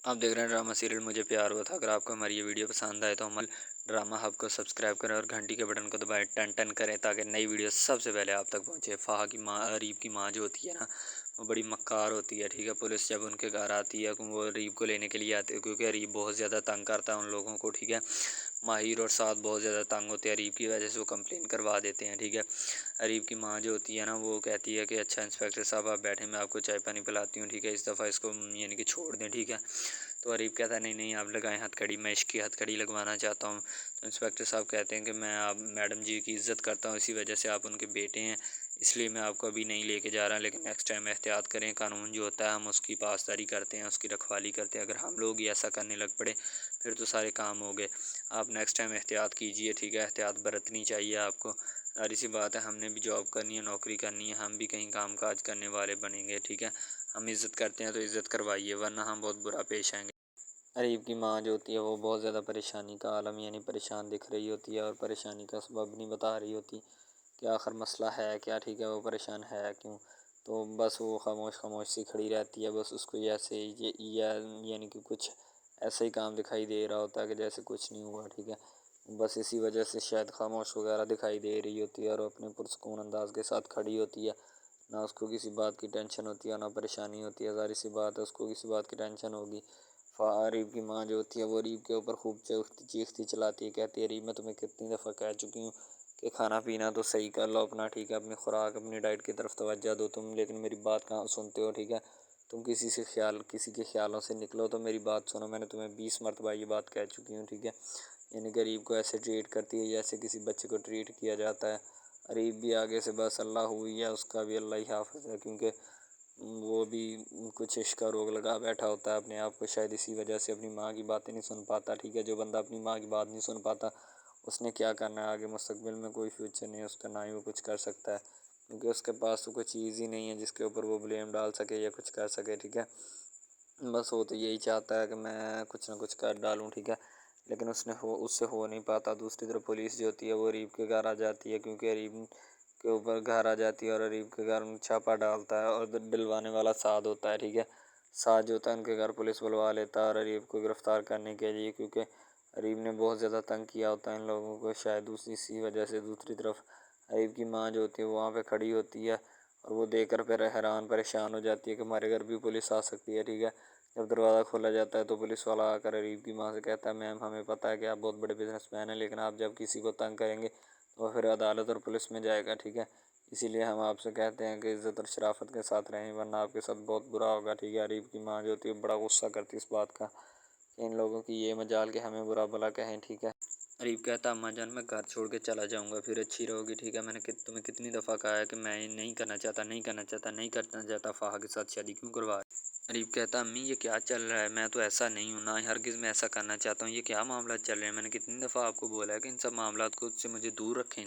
आप देख रहे हैं ड्रामा सीरियल मुझे प्यार हुआ था। अगर आपको हमारी ये वीडियो पसंद आए तो हमारे ड्रामा हब को सब्सक्राइब करें और घंटी के बटन को दबाएं, टन टन करें ताकि नई वीडियो सबसे पहले आप तक पहुंचे। फाहा की माँ, रीब की माँ जो होती है ना, वो बड़ी मक्कार होती है। ठीक है, पुलिस जब उनके घर आती है वो रीब को लेने के लिए आती है, क्योंकि रीब बहुत ज़्यादा तंग करता है उन लोगों को। ठीक है, माहिर और साथ बहुत ज़्यादा तंग होते हैं रीब की वजह से, वो कंप्लेन करवा देते हैं। ठीक है, रीब की माँ जो होती है ना, वो कहती है कि अच्छा इंस्पेक्टर साहब आप बैठे, मैं आपको चाय पानी पिलाती हूँ। ठीक है, इस दफ़ा इसको यानी कि छोड़ दें। ठीक है, तो अरीब कहता है नहीं नहीं आप लगाएं हथकड़ी, मैं इसकी हथकड़ी लगवाना चाहता हूँ। तो इंस्पेक्टर साहब कहते हैं कि मैं आप मैडम जी की इज़्ज़त करता हूँ, इसी वजह से आप उनके बेटे हैं, इसलिए मैं आपको अभी नहीं लेके जा रहा, लेकिन नेक्स्ट टाइम एहतियात करें। कानून जो होता है हम उसकी पासदारी करते हैं, उसकी रखवाली करते हैं। अगर हम लोग ही ऐसा करने लग पड़े फिर तो सारे काम हो गए। आप नेक्स्ट टाइम एहतियात कीजिए। ठीक है, एहतियात बरतनी चाहिए आपको। सारी सी बात है, हमने भी जॉब करनी है, नौकरी करनी है, हम भी कहीं काम काज करने वाले बनेंगे। ठीक है, हम इज़्ज़त करते हैं तो इज़्ज़त करवाइए, वरना हम बहुत बुरा पेश आएंगे। अरीब की माँ जो होती है वो बहुत ज़्यादा परेशानी का आलम यानी परेशान दिख रही होती है और परेशानी का सबब नहीं बता रही होती कि आखिर मसला है क्या। ठीक है, वो परेशान है क्यों, तो बस वो खामोश खामोश सी खड़ी रहती है। बस उसको ऐसे ये यानी कि कुछ ऐसा ही काम दिखाई दे रहा होता है कि जैसे कुछ नहीं हुआ। ठीक है, बस इसी वजह से शायद खामोश वगैरह दिखाई दे रही होती है और अपने पुरसकून अंदाज के साथ खड़ी होती है। ना उसको किसी बात की टेंशन होती है, ना परेशानी होती है। ज़ाहिर सी बात है उसको किसी बात की टेंशन होगी। रीब की माँ जो होती है वो रीब के ऊपर खूब चीखती चलाती है, कहती है रीब मैं तुम्हें कितनी दफ़ा कह चुकी हूँ कि खाना पीना तो सही कर लो अपना। ठीक है, अपनी खुराक अपनी डाइट की तरफ तवज्जो दो तुम, लेकिन मेरी बात कहाँ सुनते हो। ठीक है, तुम किसी के ख्यालों से निकलो तो मेरी बात सुनो, मैंने तुम्हें 20 मरतबा ये बात कह चुकी हूँ। ठीक है, यानी गरीब को ऐसे ट्रीट करती है जैसे किसी बच्चे को ट्रीट किया जाता है। गरीब भी आगे से बस अल्लाह हुई है, उसका भी अल्लाह ही हाफ़िज़ है, क्योंकि वो भी कुछ इश्क का रोग लगा बैठा होता है अपने आप को, शायद इसी वजह से अपनी माँ की बातें नहीं सुन पाता। ठीक है, जो बंदा अपनी माँ की बात नहीं सुन पाता उसने क्या करना है आगे मुस्तकबिल में, कोई फ्यूचर नहीं है उसका, ना ही वो कुछ कर सकता है, क्योंकि उसके पास तो कोई चीज़ ही नहीं है जिसके ऊपर वो ब्लेम डाल सके या कुछ कर सके। ठीक है, बस वो तो यही चाहता है कि मैं कुछ ना कुछ कर डालूँ। ठीक है, लेकिन उससे हो नहीं पाता। दूसरी तरफ पुलिस जो होती है वो रीब के घर आ जाती है, क्योंकि रीब के ऊपर घर आ जाती है और रीब के घर में छापा डालता है और डलवाने वाला साद होता है। ठीक है, साद जो होता है उनके घर पुलिस बुलवा लेता है और रीब को गिरफ़्तार करने के लिए, क्योंकि रीब ने बहुत ज़्यादा तंग किया होता है इन लोगों को, शायद इसी वजह से। दूसरी तरफ रीब की माँ जो होती है वो वहाँ पे खड़ी होती है और वो देख कर फिर हैरान परेशान हो जाती है कि हमारे घर भी पुलिस आ सकती है। ठीक है, जब दरवाज़ा खोला जाता है तो पुलिस वाला आकर रीब की माँ से कहता है मैम हमें पता है कि आप बहुत बड़े बिजनेसमैन हैं, लेकिन आप जब किसी को तंग करेंगे तो फिर अदालत और पुलिस में जाएगा। ठीक है, इसीलिए हम आपसे कहते हैं कि इज़्ज़त और शराफत के साथ रहें, वरना आपके साथ बहुत बुरा होगा। ठीक है, रीब की माँ जो होती है बड़ा गुस्सा करती है इस बात का कि इन लोगों की ये मजाल कि हमें बुरा भला कहें। ठीक है, रीब कहता अम्मा जान मैं घर छोड़ के चला जाऊँगा फिर अच्छी रहोगी। ठीक है, मैंने तुम्हें कितनी दफ़ा कहा है कि मैं नहीं करना चाहता, नहीं करना चाहता, नहीं करना चाहता, फाहा के साथ शादी क्यों करवा। अरीब कहता अम्मी ये क्या चल रहा है, मैं तो ऐसा नहीं हूँ, ना ही हरगिज़ मैं ऐसा करना चाहता हूँ, ये क्या मामला चल रहे हैं, मैंने कितनी दफ़ा आपको बोला है कि इन सब मामलात को से मुझे दूर रखें।